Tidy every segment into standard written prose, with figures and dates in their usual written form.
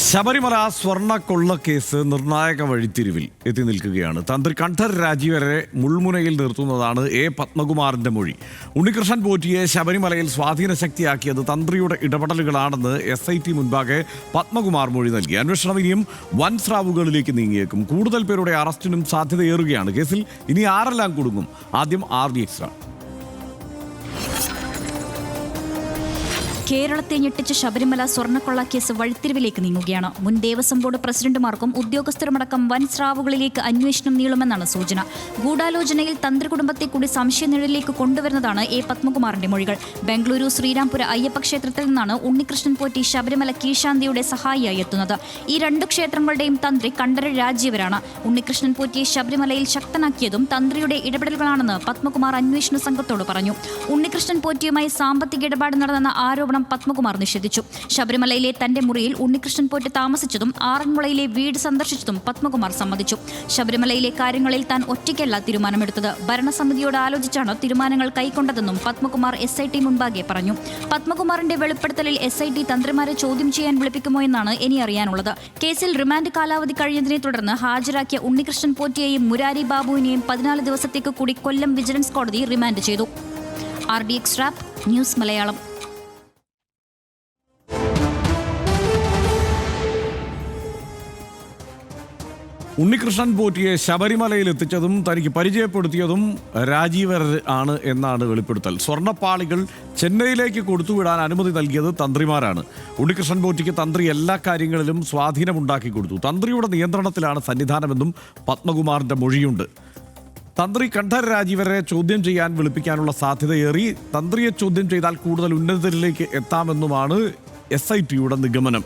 ശബരിമല സ്വർണ്ണക്കൊള്ളക്കേസ് നിർണായക വഴിത്തിരിവിൽ എത്തി നിൽക്കുകയാണ്. തന്ത്രി കണ്ഠർ രാജീവരെ മുൾമുനയിൽ നിർത്തുന്നതാണ് എ പത്മകുമാറിന്റെ മൊഴി. ഉണ്ണികൃഷ്ണൻ പോറ്റിയെ ശബരിമലയിൽ സ്വാധീന ശക്തിയാക്കിയത് തന്ത്രിയുടെ ഇടപെടലുകളാണെന്ന് SIT മുൻപാകെ പത്മകുമാർ മൊഴി നൽകി. അന്വേഷണം ഇനിയും വൻ സ്രാവുകളിലേക്ക് നീങ്ങിയേക്കും. കൂടുതൽ പേരുടെ അറസ്റ്റിനും സാധ്യതയേറുകയാണ്. കേസിൽ ഇനി ആരെല്ലാം കുടുങ്ങും? ആദ്യം RDX. കേരളത്തെ ഞെട്ടിച്ച ശബരിമല സ്വർണ്ണക്കൊള്ള കേസ് വഴിത്തിരിവിലേക്ക് നീങ്ങുകയാണ്. മുൻ ദേവസ്വം ബോർഡ് പ്രസിഡന്റുമാർക്കും ഉദ്യോഗസ്ഥരുമടക്കം വൻ സ്രാവുകളിലേക്ക് അന്വേഷണം നീളുമെന്നാണ് സൂചന. ഗൂഢാലോചനയിൽ തന്ത്രി കുടുംബത്തെ കൂടി സംശയനിഴലിലേക്ക് കൊണ്ടുവരുന്നതാണ് എ പത്മകുമാറിന്റെ മൊഴികൾ. ബംഗളൂരു ശ്രീരാംപുര അയ്യപ്പ ക്ഷേത്രത്തിൽ നിന്നാണ് ഉണ്ണികൃഷ്ണൻ പോറ്റി ശബരിമല കീഴ്ശാന്തിയുടെ സഹായിയായി എത്തുന്നത്. ഈ രണ്ടു ക്ഷേത്രങ്ങളുടെയും തന്ത്രി കണ്ഠര രാജീവരാണ്. ഉണ്ണികൃഷ്ണൻ പോറ്റിയെ ശബരിമലയിൽ ശക്തനാക്കിയതും തന്ത്രിയുടെ ഇടപെടലുകളാണെന്ന് പത്മകുമാർ അന്വേഷണ സംഘത്തോട് പറഞ്ഞു. ഉണ്ണികൃഷ്ണൻ പോറ്റിയുമായി സാമ്പത്തിക ഇടപാട് നടന്ന ആരോപണം പത്മകുമാർ നിഷേധിച്ചു. ശബരിമലയിലെ തന്റെ മുറിയിൽ ഉണ്ണികൃഷ്ണൻ പോറ്റി താമസിച്ചതും ആറന്മുളയിലെ വീട് സന്ദർശിച്ചതും പത്മകുമാർ സമ്മതിച്ചു. ശബരിമലയിലെ കാര്യങ്ങളിൽ താൻ ഒറ്റയ്ക്കല്ല തീരുമാനമെടുത്തത്, ഭരണസമിതിയോട് ആലോചിച്ചാണ് തീരുമാനങ്ങൾ കൈക്കൊണ്ടതെന്നും പത്മകുമാർ SIT മുൻപാകെ പറഞ്ഞു. പത്മകുമാറിന്റെ വെളിപ്പെടുത്തലിൽ SIT തന്ത്രിമാരെ ചോദ്യം ചെയ്യാൻ വിളിപ്പിക്കുമോ എന്നാണ് ഇനി അറിയാനുള്ളത്. കേസിൽ റിമാൻഡ് കാലാവധി കഴിഞ്ഞതിനെ തുടർന്ന് ഹാജരാക്കിയ ഉണ്ണികൃഷ്ണൻ പോറ്റിയെയും മുരാരി ബാബുവിനെയും 14 ദിവസത്തേക്ക് കൂടി കൊല്ലം വിജിലൻസ് കോടതി റിമാൻഡ് ചെയ്തു. RDX rap news Malayalam. Unnikrishnan പോറ്റിയെ ശബരിമലയിൽ എത്തിച്ചതും തനിക്ക് പരിചയപ്പെടുത്തിയതും രാജീവർ ആണ് എന്നാണ് വെളിപ്പെടുത്തൽ. സ്വർണ്ണപ്പാളികൾ ചെന്നൈയിലേക്ക് കൊടുത്തുവിടാൻ അനുമതി നൽകിയത് തന്ത്രിമാരാണ്. ഉണ്ണികൃഷ്ണൻ പോറ്റിക്ക് തന്ത്രി എല്ലാ കാര്യങ്ങളിലും സ്വാധീനമുണ്ടാക്കി കൊടുത്തു. തന്ത്രിയുടെ നിയന്ത്രണത്തിലാണ് സന്നിധാനമെന്നും പത്മകുമാറിന്റെ മൊഴിയുണ്ട്. തന്ത്രി കണ്ഠർ രാജീവരെ ചോദ്യം ചെയ്യാൻ വിളിപ്പിക്കാനുള്ള സാധ്യതയേറി. തന്ത്രിയെ ചോദ്യം ചെയ്താൽ കൂടുതൽ ഉന്നതരിലേക്ക് എത്താമെന്നുമാണ് SITയുടെ നിഗമനം.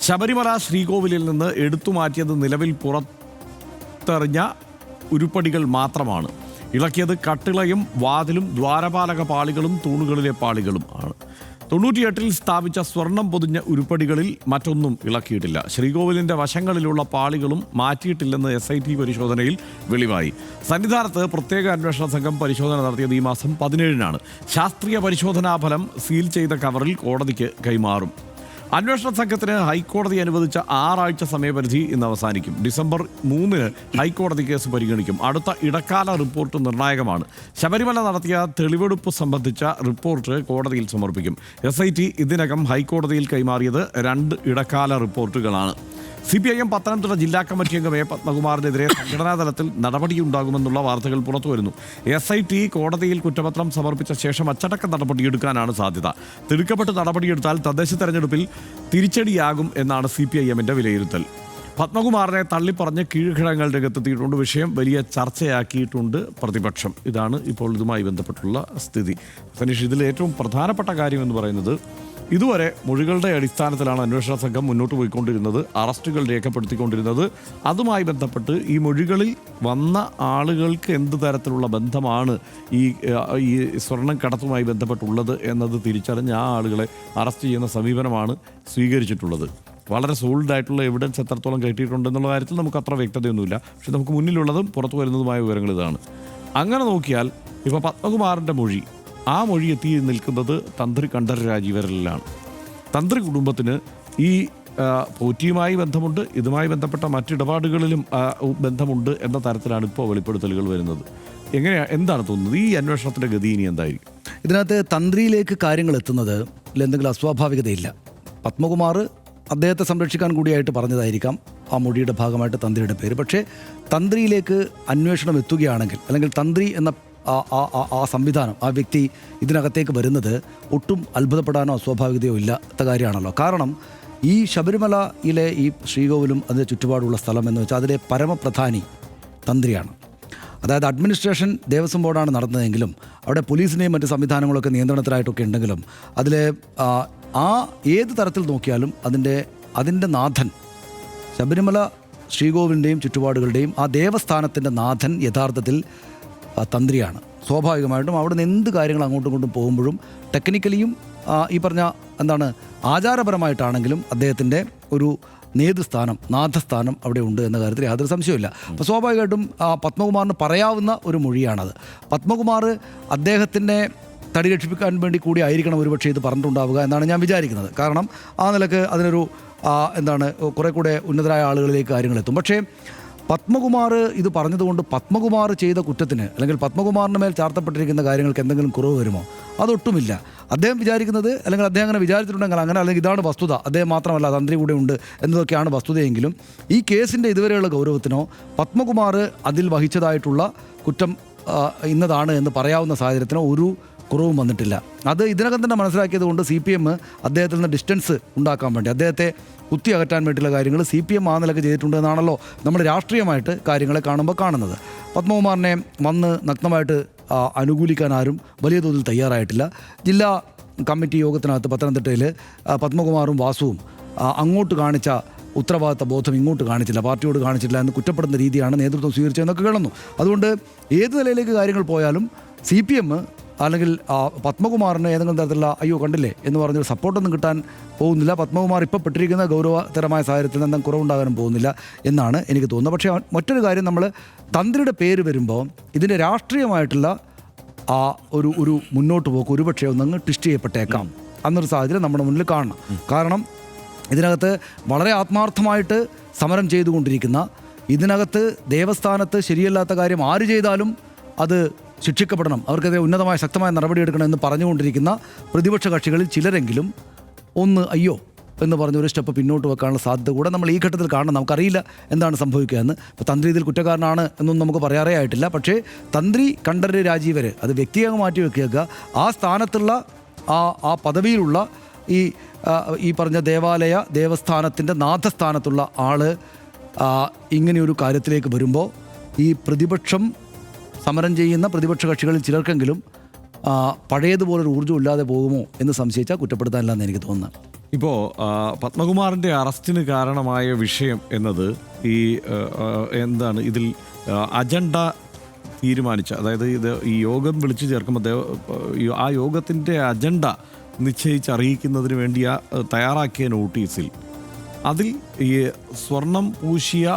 ശബരിമല ശ്രീകോവിലിൽ നിന്ന് എടുത്തുമാറ്റിയത് നിലവിൽ പുറത്തെറിഞ്ഞ ഉരുപ്പടികൾ മാത്രമാണ്. ഇളക്കിയത് കട്ടിളയും വാതിലും ദ്വാരപാലക പാളികളും തൂണുകളിലെ പാളികളും ആണ്. 98-ൽ സ്ഥാപിച്ച സ്വർണം പൊതിഞ്ഞ ഉരുപ്പടികളിൽ മറ്റൊന്നും ഇളക്കിയിട്ടില്ല. ശ്രീകോവിലിന്റെ വശങ്ങളിലുള്ള പാളികളും മാറ്റിയിട്ടില്ലെന്ന് SIT പരിശോധനയിൽ വെളിവായി. സന്നിധാനത്ത് പ്രത്യേക അന്വേഷണ സംഘം പരിശോധന നടത്തിയത് ഈ മാസം 17-നാണ്. ശാസ്ത്രീയ പരിശോധനാ ഫലം സീൽ ചെയ്ത കവറിൽ കോടതിക്ക് കൈമാറും. അന്വേഷണ സംഘത്തിന് ഹൈക്കോടതി അനുവദിച്ച 6 ആഴ്ച സമയപരിധി ഇന്ന് അവസാനിക്കും. ഡിസംബർ 3-ന് ഹൈക്കോടതി കേസ് പരിഗണിക്കും. അടുത്ത ഇടക്കാല റിപ്പോർട്ട് നിർണായകമാണ്. ശബരിമല നടത്തിയ തെളിവെടുപ്പ് സംബന്ധിച്ച റിപ്പോർട്ട് കോടതിയിൽ സമർപ്പിക്കും. SIT ഇതിനകം ഹൈക്കോടതിയിൽ കൈമാറിയത് 2 ഇടക്കാല റിപ്പോർട്ടുകളാണ്. CPIM പത്തനംതിട്ട ജില്ലാ കമ്മിറ്റി അംഗം എ പത്മകുമാറിനെതിരെ സംഘടനാ തലത്തിൽ നടപടിയുണ്ടാകുമെന്നുള്ള വാർത്തകൾ പുറത്തുവരുന്നു. SIT കോടതിയിൽ കുറ്റപത്രം സമർപ്പിച്ച ശേഷം അച്ചടക്ക നടപടിയെടുക്കാനാണ് സാധ്യത. തിടുക്കപ്പെട്ട് നടപടിയെടുത്താൽ തദ്ദേശ തെരഞ്ഞെടുപ്പിൽ തിരിച്ചടിയാകും എന്നാണ് CPIMന്റെ വിലയിരുത്തൽ. പത്മകുമാറിനെ തള്ളിപ്പറഞ്ഞ് കീഴ്ഘടകങ്ങൾ രംഗത്തെത്തിയിട്ടുണ്ട്. വിഷയം വലിയ ചർച്ചയാക്കിയിട്ടുണ്ട് പ്രതിപക്ഷം. ഇതാണ് ഇപ്പോൾ ഇതുമായി ബന്ധപ്പെട്ടുള്ള സ്ഥിതി. സനീഷ്, ഇതിൽ ഏറ്റവും പ്രധാനപ്പെട്ട കാര്യം എന്ന് പറയുന്നത്, ഇതുവരെ മൊഴികളുടെ അടിസ്ഥാനത്തിലാണ് അന്വേഷണ സംഘം മുന്നോട്ട് പോയിക്കൊണ്ടിരുന്നത്, അറസ്റ്റുകൾ രേഖപ്പെടുത്തിക്കൊണ്ടിരുന്നത്. അതുമായി ബന്ധപ്പെട്ട് ഈ മൊഴികളിൽ വന്ന ആളുകൾക്ക് എന്ത് തരത്തിലുള്ള ബന്ധമാണ് ഈ സ്വർണം കടത്തുമായി ബന്ധപ്പെട്ടുള്ളത് എന്നത് തിരിച്ചറിഞ്ഞ് ആ ആളുകളെ അറസ്റ്റ് ചെയ്യുന്ന സമീപനമാണ് സ്വീകരിച്ചിട്ടുള്ളത്. വളരെ സോൾഡായിട്ടുള്ള എവിഡൻസ് എത്രത്തോളം കിട്ടിയിട്ടുണ്ടെന്നുള്ള കാര്യത്തിൽ നമുക്ക് അത്ര വ്യക്തതയൊന്നുമില്ല. പക്ഷെ നമുക്ക് മുന്നിലുള്ളതും പുറത്തു വരുന്നതുമായ വിവരങ്ങൾ ഇതാണ്. അങ്ങനെ നോക്കിയാൽ ഇപ്പോൾ പത്മകുമാറിൻ്റെ മൊഴി, ആ മൊഴി എത്തി നിൽക്കുന്നത് തന്ത്രി കണ്ഠർ രാജീവരിലാണ്. തന്ത്രി കുടുംബത്തിന് ഈ പോറ്റിയുമായി ബന്ധമുണ്ട്, ഇതുമായി ബന്ധപ്പെട്ട മറ്റിടപാടുകളിലും ബന്ധമുണ്ട് എന്ന തരത്തിലാണ് ഇപ്പോൾ വെളിപ്പെടുത്തലുകൾ വരുന്നത്. എന്താണ് തോന്നുന്നത്? ഈ അന്വേഷണത്തിൻ്റെ ഗതി ഇനി എന്തായിരിക്കും? ഇതിനകത്ത് തന്ത്രിയിലേക്ക് കാര്യങ്ങൾ എത്തുന്നത് എന്തെങ്കിലും അസ്വാഭാവികതയില്ല. പത്മകുമാർ അദ്ദേഹത്തെ സംരക്ഷിക്കാൻ കൂടിയായിട്ട് പറഞ്ഞതായിരിക്കാം ആ മൊഴിയുടെ ഭാഗമായിട്ട് തന്ത്രിയുടെ പേര്. പക്ഷേ തന്ത്രിയിലേക്ക് അന്വേഷണം എത്തുകയാണെങ്കിൽ, അല്ലെങ്കിൽ തന്ത്രി എന്ന ആ സംവിധാനം, ആ വ്യക്തി ഇതിനകത്തേക്ക് വരുന്നത് ഒട്ടും അത്ഭുതപ്പെടാനോ അസ്വാഭാവികതയോ ഇല്ലാത്ത കാര്യമാണല്ലോ. കാരണം ഈ ശബരിമലയിലെ ഈ ശ്രീകോവിലും അതിൻ്റെ ചുറ്റുപാടുള്ള സ്ഥലം എന്ന് വെച്ചാൽ അതിലെ പരമപ്രധാനി തന്ത്രിയാണ്. അതായത് അഡ്മിനിസ്ട്രേഷൻ ദേവസ്വം ബോർഡാണ് നടന്നതെങ്കിലും അവിടെ പോലീസിനെയും മറ്റ് സംവിധാനങ്ങളൊക്കെ നിയന്ത്രണത്തിലായിട്ടൊക്കെ ഉണ്ടെങ്കിലും അതിലെ ഏത് തരത്തിൽ നോക്കിയാലും അതിൻ്റെ നാഥൻ, ശബരിമല ശ്രീകോവിലിൻ്റെയും ചുറ്റുപാടുകളുടെയും ആ ദേവസ്ഥാനത്തിൻ്റെ നാഥൻ യഥാർത്ഥത്തിൽ തന്ത്രിയാണ്. സ്വാഭാവികമായിട്ടും അവിടെ നിന്ന് എന്ത് കാര്യങ്ങൾ അങ്ങോട്ടും ഇങ്ങോട്ടും പോകുമ്പോഴും ടെക്നിക്കലിയും ഈ പറഞ്ഞ ആചാരപരമായിട്ടാണെങ്കിലും അദ്ദേഹത്തിൻ്റെ ഒരു നേതൃസ്ഥാനം, നാഥസ്ഥാനം അവിടെ ഉണ്ട് എന്ന കാര്യത്തിൽ യാതൊരു സംശയമില്ല. അപ്പോൾ സ്വാഭാവികമായിട്ടും പത്മകുമാറിന് പറയാവുന്ന ഒരു മൊഴിയാണത്. പത്മകുമാർ അദ്ദേഹത്തിൻ്റെ തടി രക്ഷിപ്പിക്കാൻ വേണ്ടി കൂടി ആയിരിക്കണം ഒരുപക്ഷെ ഇത് പറഞ്ഞിട്ടുണ്ടാവുക എന്നാണ് ഞാൻ വിചാരിക്കുന്നത്. കാരണം ആ നിലക്ക് അതിനൊരു എന്താണ് കുറേ കൂടെ ഉന്നതരായ ആളുകളിലേക്ക് കാര്യങ്ങളെത്തും. പക്ഷേ പത്മകുമാർ ഇത് പറഞ്ഞതുകൊണ്ട് പത്മകുമാർ ചെയ്ത കുറ്റത്തിന് അല്ലെങ്കിൽ പത്മകുമാറിന് മേൽ ചാർത്തപ്പെട്ടിരിക്കുന്ന കാര്യങ്ങൾക്ക് എന്തെങ്കിലും കുറവ് വരുമോ? അതൊട്ടുമില്ല. അദ്ദേഹം വിചാരിക്കുന്നത്, അല്ലെങ്കിൽ അദ്ദേഹം അങ്ങനെ വിചാരിച്ചിട്ടുണ്ടെങ്കിൽ അങ്ങനെ, അല്ലെങ്കിൽ ഇതാണ് വസ്തുത, അദ്ദേഹം മാത്രമല്ല തന്ത്രി കൂടെ ഉണ്ട് എന്നതൊക്കെയാണ് വസ്തുതയെങ്കിലും ഈ കേസിൻ്റെ ഇതുവരെയുള്ള ഗൗരവത്തിനോ പത്മകുമാർ അതിൽ വഹിച്ചതായിട്ടുള്ള കുറ്റം ഇന്നതാണ് എന്ന് പറയാവുന്ന സാഹചര്യത്തിനോ ഒരു കുറവും വന്നിട്ടില്ല. അത് ഇതിനകം തന്നെ മനസ്സിലാക്കിയത് കൊണ്ട് CPM അദ്ദേഹത്തിൽ നിന്ന് ഡിസ്റ്റൻസ് ഉണ്ടാക്കാൻ വേണ്ടി, അദ്ദേഹത്തെ കുത്തി അകറ്റാൻ വേണ്ടിയുള്ള കാര്യങ്ങൾ CPM ആ നിലക്ക് ചെയ്തിട്ടുണ്ട് എന്നാണല്ലോ നമ്മൾ രാഷ്ട്രീയമായിട്ട് കാര്യങ്ങളെ കാണുന്നത്. പത്മകുമാറിനെ വന്ന് നഗ്നമായിട്ട് അനുകൂലിക്കാൻ ആരും വലിയ തോതിൽ തയ്യാറായിട്ടില്ല. ജില്ലാ കമ്മിറ്റി യോഗത്തിനകത്ത് പത്തനംതിട്ടയിൽ പത്മകുമാറും വാസുവും അങ്ങോട്ട് കാണിച്ച ഉത്തരവാദിത്ത ബോധം ഇങ്ങോട്ട് കാണിച്ചില്ല, പാർട്ടിയോട് കാണിച്ചില്ല എന്ന് കുറ്റപ്പെടുന്ന രീതിയാണ് നേതൃത്വം സ്വീകരിച്ചതെന്നൊക്കെ കേളുന്നു. അതുകൊണ്ട് ഏത് നിലയിലേക്ക് കാര്യങ്ങൾ പോയാലും CPM അല്ലെങ്കിൽ പത്മകുമാറിന് ഏതെങ്കിലും തരത്തിലുള്ള അയ്യോ കണ്ടില്ലേ എന്ന് പറഞ്ഞൊരു സപ്പോർട്ടൊന്നും കിട്ടാൻ പോകുന്നില്ല. പത്മകുമാർ ഇപ്പോൾ പെട്ടിരിക്കുന്ന ഗൗരവതരമായ സാഹചര്യത്തിൽ എന്തെങ്കിലും കുറവുണ്ടാകാനും പോകുന്നില്ല എന്നാണ് എനിക്ക് തോന്നുന്നത്. പക്ഷേ മറ്റൊരു കാര്യം, നമ്മൾ തന്ത്രിയുടെ പേര് വരുമ്പോൾ ഇതിൻ്റെ രാഷ്ട്രീയമായിട്ടുള്ള ഒരു മുന്നോട്ട് പോക്ക് ഒരുപക്ഷെ ഒന്നങ്ങ് ട്വിസ്റ്റ് ചെയ്യപ്പെട്ടേക്കാം എന്നൊരു സാഹചര്യം നമ്മുടെ മുന്നിൽ കാണണം. കാരണം ഇതിനകത്ത് വളരെ ആത്മാർത്ഥമായിട്ട് സമരം ചെയ്തുകൊണ്ടിരിക്കുന്ന, ഇതിനകത്ത് ദേവസ്ഥാനത്ത് ശരിയല്ലാത്ത കാര്യം ആര് ചെയ്താലും അത് ശിക്ഷിക്കപ്പെടണം, അവർക്കെതിരെ ഉന്നതമായ ശക്തമായ നടപടിയെടുക്കണം എന്ന് പറഞ്ഞുകൊണ്ടിരിക്കുന്ന പ്രതിപക്ഷ കക്ഷികളിൽ ചിലരെങ്കിലും ഒന്ന് അയ്യോ എന്ന് പറഞ്ഞൊരു സ്റ്റെപ്പ് പിന്നോട്ട് വെക്കാനുള്ള സാധ്യത കൂടെ നമ്മൾ ഈ ഘട്ടത്തിൽ കാണണം. നമുക്കറിയില്ല എന്താണ് സംഭവിക്കുക എന്ന്. ഇപ്പോൾ തന്ത്രി ഇതിൽ കുറ്റക്കാരനാണ് എന്നൊന്നും നമുക്ക് പറയാറേ ആയിട്ടില്ല. പക്ഷേ തന്ത്രി കണ്ഠരര് രാജീവര് അത് വ്യക്തിയായി മാറ്റി വെക്കുക, ആ സ്ഥാനത്തുള്ള ആ പദവിയിലുള്ള ഈ പറഞ്ഞ ദേവസ്ഥാനത്തിൻ്റെ നാഥസ്ഥാനത്തുള്ള ആൾ ഇങ്ങനെയൊരു കാര്യത്തിലേക്ക് വരുമ്പോൾ ഈ പ്രതിപക്ഷം സമരം ചെയ്യുന്ന പ്രതിപക്ഷ കക്ഷികളിൽ ചിലർക്കെങ്കിലും പഴയതുപോലൊരു ഊർജ്ജം ഇല്ലാതെ പോകുമോ എന്ന് സംശയിച്ചാൽ കുറ്റപ്പെടുത്താനില്ലെന്ന് എനിക്ക് തോന്നുന്നത്. ഇപ്പോൾ പത്മകുമാറിൻ്റെ അറസ്റ്റിന് കാരണമായ വിഷയം എന്നത് എന്താണ്, ഇതിൽ അജണ്ട തീരുമാനിച്ച, അതായത് ഈ യോഗം വിളിച്ചു ചേർക്കുമ്പോൾ ആ യോഗത്തിൻ്റെ അജണ്ട നിശ്ചയിച്ചറിയിക്കുന്നതിന് വേണ്ടി തയ്യാറാക്കിയ നോട്ടീസിൽ അതിൽ ഈ സ്വർണം പൂശിയ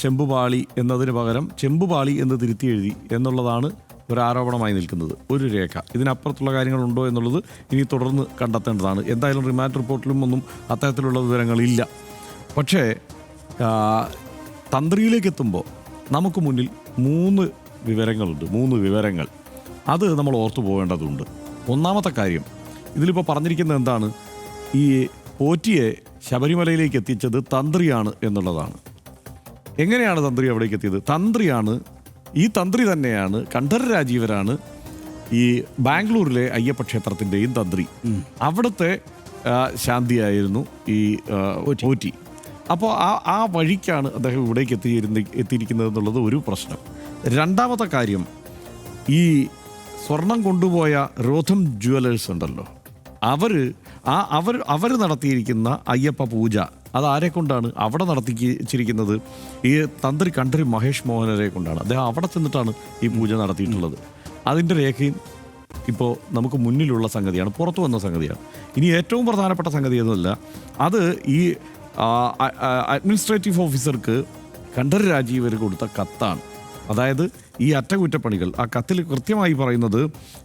ചെമ്പുപാളി എന്നതിന് പകരം ചെമ്പുപാളി എന്ന് തിരുത്തി എഴുതി എന്നുള്ളതാണ് ഒരു ആരോപണമായി നിൽക്കുന്നത്. ഒരു രേഖ, ഇതിനപ്പുറത്തുള്ള കാര്യങ്ങളുണ്ടോ എന്നുള്ളത് ഇനി തുടർന്ന് കണ്ടെത്തേണ്ടതാണ്. എന്തായാലും റിമാൻഡ് റിപ്പോർട്ടിലും ഒന്നും അത്തരത്തിലുള്ള വിവരങ്ങളില്ല. പക്ഷേ തന്ത്രിയിലേക്ക് എത്തുമ്പോൾ നമുക്ക് മുന്നിൽ മൂന്ന് വിവരങ്ങൾ അത് നമ്മൾ ഓർത്തു പോകേണ്ടതുണ്ട്. ഒന്നാമത്തെ കാര്യം, ഇതിലിപ്പോൾ പറഞ്ഞിരിക്കുന്നത് എന്താണ്, ഈ പോറ്റിയെ ശബരിമലയിലേക്ക് എത്തിച്ചത് തന്ത്രിയാണ് എന്നുള്ളതാണ്. എങ്ങനെയാണ് തന്ത്രി അവിടേക്ക് എത്തിയത്? ഈ തന്ത്രി തന്നെയാണ്, കണ്ഠരര് രാജീവരാണ് ഈ ബാംഗ്ലൂരിലെ അയ്യപ്പ ക്ഷേത്രത്തിൻ്റെയും തന്ത്രി. അവിടുത്തെ ശാന്തിയായിരുന്നു ഈ പോറ്റി. അപ്പോൾ ആ വഴിക്കാണ് അദ്ദേഹം ഇവിടേക്ക് എത്തിയിരിക്കുന്നത് എന്നുള്ളത് ഒരു പ്രശ്നം. രണ്ടാമത്തെ കാര്യം, ഈ സ്വർണം കൊണ്ടുപോയ രോധം ജുവലേഴ്സ് ഉണ്ടല്ലോ, അവർ നടത്തിയിരിക്കുന്ന അയ്യപ്പ പൂജ അതാരെ കൊണ്ടാണ് അവിടെ നടത്തിച്ചിരിക്കുന്നത്? ഈ തന്ത്രി കണ്ഠരര് മഹേഷ് മോഹനരെ കൊണ്ടാണ്. അദ്ദേഹം അവിടെ ചെന്നിട്ടാണ് ഈ പൂജ നടത്തിയിട്ടുള്ളത്. അതിൻ്റെ രേഖയും ഇപ്പോൾ നമുക്ക് മുന്നിലുള്ള സംഗതിയാണ്, പുറത്തു വന്ന സംഗതിയാണ്. ഇനി ഏറ്റവും പ്രധാനപ്പെട്ട സംഗതി എന്നല്ല, അത് ഈ അഡ്മിനിസ്ട്രേറ്റീവ് ഓഫീസർക്ക് കണ്ഠരര് രാജീവര് കൊടുത്ത കത്താണ്. അതായത് ഈ അറ്റകുറ്റപ്പണികൾ, ആ കത്തിൽ കൃത്യമായി പറയുന്നത്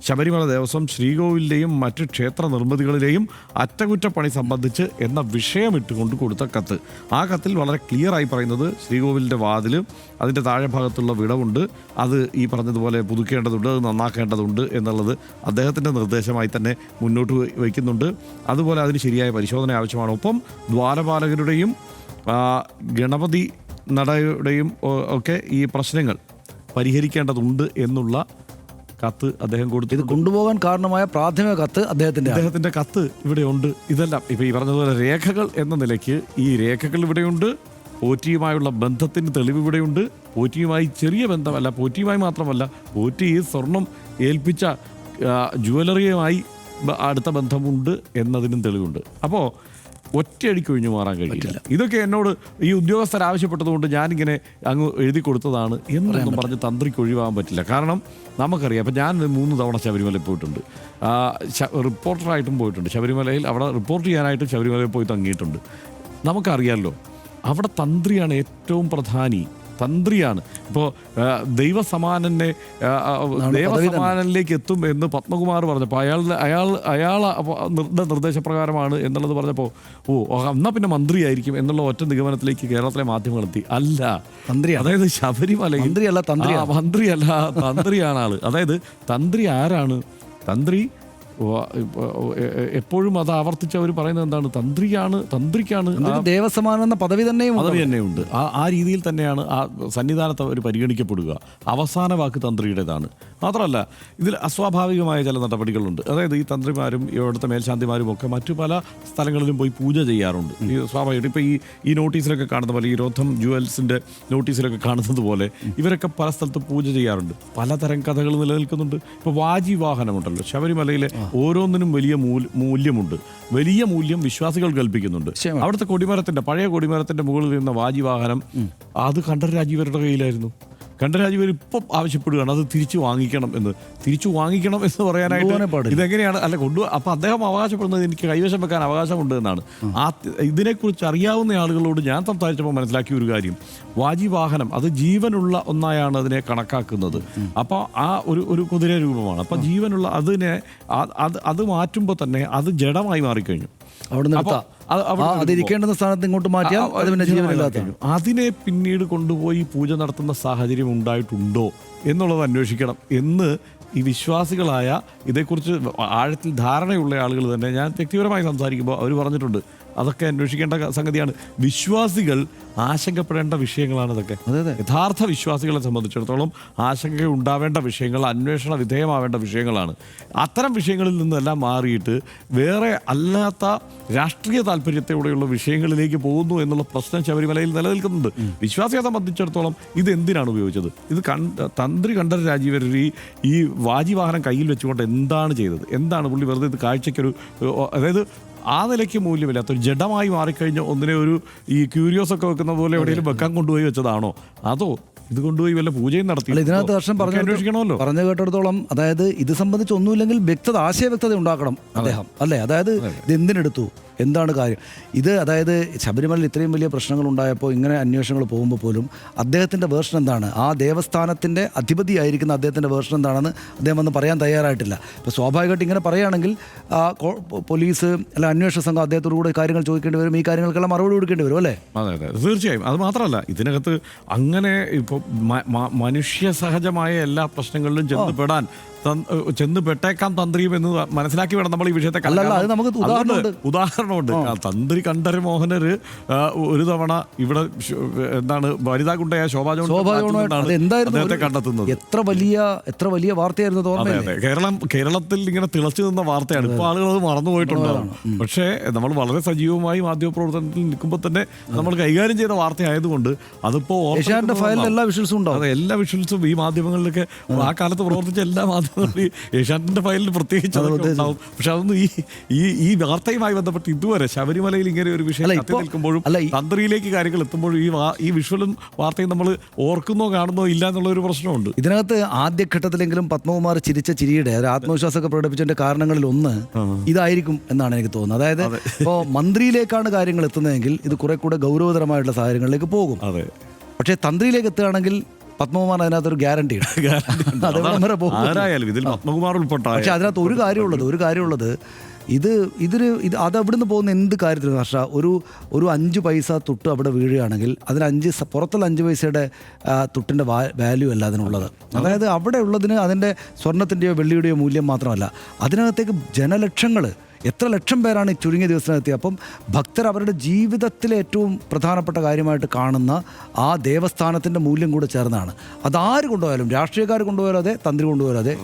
ശബരിമല ദേവസ്വം ശ്രീകോവിലിലെയും മറ്റ് ക്ഷേത്ര നിർമ്മിതികളിലെയും അറ്റകുറ്റപ്പണി സംബന്ധിച്ച് എന്ന വിഷയമിട്ടുകൊണ്ട് കൊടുത്ത കത്ത്. ആ കത്തിൽ വളരെ ക്ലിയറായി പറയുന്നത് ശ്രീകോവിലിൻ്റെ വാതിൽ, അതിൻ്റെ താഴെ ഭാഗത്തുള്ള വിടവുണ്ട്, അത് ഈ പറഞ്ഞതുപോലെ പുതുക്കേണ്ടതുണ്ട്, അത് നന്നാക്കേണ്ടതുണ്ട് എന്നുള്ളത് അദ്ദേഹത്തിൻ്റെ നിർദ്ദേശമായി തന്നെ മുന്നോട്ട് വയ്ക്കുന്നുണ്ട്. അതുപോലെ അതിന് ശരിയായ പരിശോധന ആവശ്യമാണ്. ഒപ്പം ദ്വാരപാലകരുടെയും ഗണപതി നടയുടെയും ഒക്കെ ഈ പ്രശ്നങ്ങൾ പരിഹരിക്കേണ്ടതുണ്ട് എന്നുള്ള കത്ത് അദ്ദേഹം കൊടുത്തു. ഇത് കൊണ്ടുപോകാൻ കാരണമായ പ്രാഥമിക കത്ത് അദ്ദേഹത്തിൻ്റെ കത്ത് ഇവിടെയുണ്ട്. ഇതെല്ലാം ഇപ്പോൾ ഈ പറഞ്ഞതുപോലെ രേഖകൾ എന്ന നിലയ്ക്ക് ഈ രേഖകൾ ഇവിടെയുണ്ട്. പോറ്റിയുമായുള്ള ബന്ധത്തിന് തെളിവ് ഇവിടെയുണ്ട്. പോറ്റിയുമായി ചെറിയ ബന്ധമല്ല, പോറ്റിയുമായി മാത്രമല്ല, പോറ്റി സ്വർണം ഏൽപ്പിച്ച ജുവലറിയുമായി അടുത്ത ബന്ധമുണ്ട് എന്നതിനും തെളിവുണ്ട്. അപ്പോൾ ഒറ്റയടിക്ക് ഒഴിഞ്ഞു മാറാൻ കഴിയില്ല. ഇതൊക്കെ എന്നോട് ഈ ഉദ്യോഗസ്ഥർ ആവശ്യപ്പെട്ടതുകൊണ്ട് ഞാനിങ്ങനെ അങ്ങ് എഴുതി കൊടുത്തതാണ് എന്നൊന്നും പറഞ്ഞ് തന്ത്രിക്ക് ഒഴിവാകാൻ പറ്റില്ല. കാരണം നമുക്കറിയാം, അപ്പം ഞാൻ 3 തവണ ശബരിമലയിൽ പോയിട്ടുണ്ട്, റിപ്പോർട്ടറായിട്ടും പോയിട്ടുണ്ട്. ശബരിമലയിൽ അവിടെ റിപ്പോർട്ട് ചെയ്യാനായിട്ട് ശബരിമലയിൽ പോയി തങ്ങിയിട്ടുണ്ട്. നമുക്കറിയാമല്ലോ, അവിടെ തന്ത്രിയാണ് ഏറ്റവും പ്രധാനി. തന്ത്രിയാണ്. ഇപ്പോൾ ദൈവസമാനനെ ദേവസമാനനിലേക്ക് എത്തും എന്ന് പത്മകുമാർ പറഞ്ഞപ്പോൾ അയാൾ നിർദ്ദേശപ്രകാരമാണ് എന്നുള്ളത് പറഞ്ഞപ്പോൾ എന്നാൽ പിന്നെ മന്ത്രിയായിരിക്കും എന്നുള്ള ഒറ്റ നിഗമനത്തിലേക്ക് കേരളത്തിലെ മാധ്യമങ്ങൾ എത്തി. അല്ല, അതായത് ശബരിമലയിൽ മന്ത്രിയല്ല, തന്ത്രിയാണ് ആള്. അതായത് തന്ത്രി ആരാണ്? തന്ത്രി എപ്പോഴും അത് ആവർത്തിച്ച് അവർ പറയുന്നത് എന്താണ്? തന്ത്രിക്കാണ് ദേവസമാനം എന്ന പദവി തന്നെയുണ്ട്. ആ രീതിയിൽ തന്നെയാണ് ആ സന്നിധാനത്ത് അവർ പരിഗണിക്കപ്പെടുക. അവസാന വാക്ക് തന്ത്രിയുടേതാണ്. മാത്രമല്ല, ഇതിൽ അസ്വാഭാവികമായ ചില നടപടികളുണ്ട്. അതായത് ഈ തന്ത്രിമാരും ഇവിടുത്തെ മേൽശാന്തിമാരും ഒക്കെ മറ്റു പല സ്ഥലങ്ങളിലും പോയി പൂജ ചെയ്യാറുണ്ട്. ഈ സ്വാഭാവികമായിട്ട് ഇപ്പോൾ ഈ നോട്ടീസിലൊക്കെ കാണുന്ന പോലെ, ഈ രോധം ജുവൽസിൻ്റെ നോട്ടീസിലൊക്കെ കാണുന്നത് പോലെ ഇവരൊക്കെ പല സ്ഥലത്ത് പൂജ ചെയ്യാറുണ്ട്. പലതരം കഥകൾ നിലനിൽക്കുന്നുണ്ട്. ഇപ്പോൾ വാജി വാഹനമുണ്ടല്ലോ, ശബരിമലയിലെ ഓരോന്നിനും വലിയ മൂല്യമുണ്ട്. വലിയ മൂല്യം വിശ്വാസികൾ കൽപ്പിക്കുന്നുണ്ട്. അവിടുത്തെ പഴയ കൊടിമരത്തിന്റെ മുകളിൽ നിന്ന വാജി വാഹനം അത് കണ്ഠരര് രാജീവരുടെ കയ്യിലായിരുന്നു. കണ്ഠരര് രാജീവർ ഇപ്പം ആവശ്യപ്പെടുകയാണ് അത് തിരിച്ചു വാങ്ങിക്കണം എന്ന് പറയാനായിട്ട് ഇതെങ്ങനെയാണ് അപ്പോൾ അദ്ദേഹം അവകാശപ്പെടുന്നത് എനിക്ക് കൈവശം വെക്കാൻ അവകാശമുണ്ട് എന്നാണ്. ഇതിനെക്കുറിച്ച് അറിയാവുന്ന ആളുകളോട് ഞാൻ സംസാരിച്ചപ്പോൾ മനസ്സിലാക്കിയ ഒരു കാര്യം, വാജി വാഹനം അത് ജീവനുള്ള ഒന്നായാണ് അതിനെ കണക്കാക്കുന്നത്. അപ്പോൾ ആ ഒരു കുതിര രൂപമാണ്. അപ്പം ജീവനുള്ള അത് മാറ്റുമ്പോൾ തന്നെ അത് ജഡമായി മാറിക്കഴിഞ്ഞു. അതിരിക്കേണ്ടുന്ന സ്ഥാനത്ത് ഇങ്ങോട്ട് മാറ്റിയാൽ അതിനെ പിന്നീട് കൊണ്ടുപോയി പൂജ നടത്തുന്ന സാഹചര്യം ഉണ്ടായിട്ടുണ്ടോ എന്നുള്ളത് അന്വേഷിക്കണം എന്ന് ഈ വിശ്വാസികളായ ഇതേക്കുറിച്ച് ആഴത്തിൽ ധാരണയുള്ള ആളുകൾ തന്നെ ഞാൻ വ്യക്തിപരമായി സംസാരിക്കുമ്പോൾ അവർ പറഞ്ഞിട്ടുണ്ട് അതൊക്കെ അന്വേഷിക്കേണ്ട സംഗതിയാണ്. വിശ്വാസികൾ ആശങ്കപ്പെടേണ്ട വിഷയങ്ങളാണ് ഇതൊക്കെ. യഥാർത്ഥ വിശ്വാസികളെ സംബന്ധിച്ചിടത്തോളം ആശങ്ക ഉണ്ടാവേണ്ട വിഷയങ്ങൾ, അന്വേഷണ വിധേയമാവേണ്ട വിഷയങ്ങളാണ്. അത്തരം വിഷയങ്ങളിൽ നിന്നെല്ലാം മാറിയിട്ട് വേറെ അല്ലാത്ത രാഷ്ട്രീയ താല്പര്യത്തോടെയുള്ള വിഷയങ്ങളിലേക്ക് പോകുന്നു എന്നുള്ള പ്രശ്നം ശബരിമലയിൽ നിലനിൽക്കുന്നുണ്ട്. വിശ്വാസിയെ സംബന്ധിച്ചിടത്തോളം ഇത് എന്തിനാണ് ഉപയോഗിച്ചത്? ഇത് തന്ത്രി കണ്ഠരര് രാജീവർ ഈ വാജി വാഹനം കയ്യിൽ വെച്ചുകൊണ്ട് എന്താണ് ചെയ്തത്? എന്താണ് പുള്ളി വെറുതെ ഇത് കാഴ്ചയ്ക്കൊരു, അതായത് ആ നിലയ്ക്ക് മൂല്യമില്ലാത്ത ഒരു ജഡമായി മാറിക്കഴിഞ്ഞ ഒന്നിനെ ഈ ക്യൂരിയോസ് ഒക്കെ വെക്കുന്ന പോലെ എവിടെയെങ്കിലും വെക്കാൻ കൊണ്ടുപോയി വെച്ചതാണോ? അതോ ഇത് കൊണ്ടുപോയി വല്ല പൂജയും നടത്തി? ഇതിനകത്ത് വർഷം അന്വേഷിക്കണമല്ലോ. പറഞ്ഞു കേട്ടിടത്തോളം, അതായത് ഇത് സംബന്ധിച്ച് ഒന്നുമില്ലെങ്കിൽ ആശയവ്യക്തത ഉണ്ടാക്കണം അദ്ദേഹം, അല്ലേ? അതായത് ഇത് എന്തിനെടുത്തു, എന്താണ് കാര്യം? ഇത് അതായത് ശബരിമലയിൽ ഇത്രയും വലിയ പ്രശ്നങ്ങൾ ഉണ്ടായപ്പോൾ ഇങ്ങനെ അന്വേഷണങ്ങൾ പോകുമ്പോൾ പോലും അദ്ദേഹത്തിൻ്റെ വേർഷൻ എന്താണ്, ആ ദേവസ്ഥാനത്തിൻ്റെ അധിപതിയായിരിക്കുന്ന അദ്ദേഹത്തിൻ്റെ വേർഷൻ എന്താണെന്ന് അദ്ദേഹം വന്ന് പറയാൻ തയ്യാറായിട്ടില്ല. ഇപ്പോൾ സ്വാഭാവികമായിട്ട് ഇങ്ങനെ പറയുകയാണെങ്കിൽ പോലീസ് അല്ല അന്വേഷണ സംഘം അദ്ദേഹത്തോടു കൂടെ കാര്യങ്ങൾ ചോദിക്കേണ്ടി വരും, ഈ കാര്യങ്ങൾക്കെല്ലാം മറുപടി കൊടുക്കേണ്ടി വരും, അല്ലേ? അതെ, തീർച്ചയായും. അത് മാത്രമല്ല, ഇതിനകത്ത് അങ്ങനെ ഇപ്പോൾ മനുഷ്യ സഹജമായ എല്ലാ പ്രശ്നങ്ങളിലും ചെന്ന് പെട്ടേക്കാം തന്ത്രിയും എന്ന് മനസ്സിലാക്കി വേണം നമ്മൾ ഈ വിഷയത്തെ. ഉദാഹരണമുണ്ട്. തന്ത്രി കണ്ഠരര് മോഹനര് ഒരു തവണ ഇവിടെ എന്താണ് വനിതാ ഗുണ്ടയായ ശോഭാ അദ്ദേഹത്തെ കണ്ടെത്തുന്നത്. എത്ര വലിയ വാർത്തയായിരുന്നു. അതെ, കേരളത്തിൽ ഇങ്ങനെ തിളച്ചു നിന്ന വാർത്തയാണ്. ഇപ്പൊ ആളുകൾ അത് മറന്നുപോയിട്ടുണ്ടാകും. പക്ഷേ നമ്മൾ വളരെ സജീവമായി മാധ്യമപ്രവർത്തനത്തിൽ നിൽക്കുമ്പോൾ തന്നെ നമ്മൾ കൈകാര്യം ചെയ്ത വാർത്തയായതുകൊണ്ട് അതിപ്പോ എല്ലാ വിഷ്വൽസും ഉണ്ടാവും. അതെ, എല്ലാ വിഷ്വൽസും ഈ മാധ്യമങ്ങളിലൊക്കെ ആ കാലത്ത് പ്രവർത്തിച്ച എല്ലാ മാധ്യമങ്ങളും ഏഷ്യാനെറ്റിന്റെ ഫയലിൽ പ്രത്യേകിച്ച് ഉണ്ടാവും. പക്ഷെ അതൊന്നും ഈ വാർത്തയുമായി ബന്ധപ്പെട്ട് ഇതുവരെ ശബരിമലയിൽ ഇങ്ങനെ ഒരു വിഷയം നിൽക്കുമ്പോഴും തന്ത്രിയിലേക്ക് കാര്യങ്ങൾ എത്തുമ്പോഴും ഈ വിഷ്വലും വാർത്തയും നമ്മൾ ഓർക്കുന്നോ കാണുന്നോ ഇല്ല എന്നുള്ള ഒരു പ്രശ്നമുണ്ട്. ഇതിനകത്ത് ആദ്യഘട്ടത്തിലെങ്കിലും പത്മകുമാർ ചിരിച്ച ചിരിയുടെ ഒരു ആത്മവിശ്വാസമൊക്കെ പ്രകടിപ്പിച്ചതിന്റെ കാരണങ്ങളിൽ ഒന്ന് ഇതായിരിക്കും എന്നാണ് എനിക്ക് തോന്നുന്നത്. അതായത് ഇപ്പോൾ മന്ത്രിയിലേക്കാണ് കാര്യങ്ങൾ എത്തുന്നതെങ്കിൽ ഇത് കുറെ കൂടെ ഗൗരവതരമായിട്ടുള്ള സാഹചര്യങ്ങളിലേക്ക് പോകും. പക്ഷേ തന്ത്രിയിലേക്ക് എത്തുകയാണെങ്കിൽ പത്മകുമാർ അതിനകത്തൊരു ഗ്യാരണ്ടി പക്ഷെ അതിനകത്ത് ഒരു കാര്യമുള്ളത് ഇത് അതവിടുന്ന് പോകുന്ന എന്ത് കാര്യത്തിലും ഹർഷ ഒരു 5 പൈസ തുട്ട് അവിടെ വീഴുകയാണെങ്കിൽ അതിന് പുറത്തുള്ള 5 പൈസയുടെ തുട്ടിൻ്റെ വാല്യൂ അല്ല അതിനുള്ളത്. അതായത് അവിടെ ഉള്ളതിന് അതിൻ്റെ സ്വർണത്തിൻ്റെയോ വെള്ളിയുടെയോ മൂല്യം മാത്രമല്ല, അതിനകത്തേക്ക് ജനലക്ഷങ്ങൾ, എത്ര ലക്ഷം പേരാണ് ഈ ചുരുങ്ങിയ ദിവസത്തിനെത്തിയത്. അപ്പം ഭക്തർ അവരുടെ ജീവിതത്തിലെ ഏറ്റവും പ്രധാനപ്പെട്ട കാര്യമായിട്ട് കാണുന്ന ആ ദേവസ്ഥാനത്തിൻ്റെ മൂല്യം കൂടെ ചേർന്നാണ്. അതാര് കൊണ്ടുപോയാലും, രാഷ്ട്രീയക്കാർ കൊണ്ടുപോയാലും അതെ, തന്ത്രി കൊണ്ടുപോയാലും അതെ.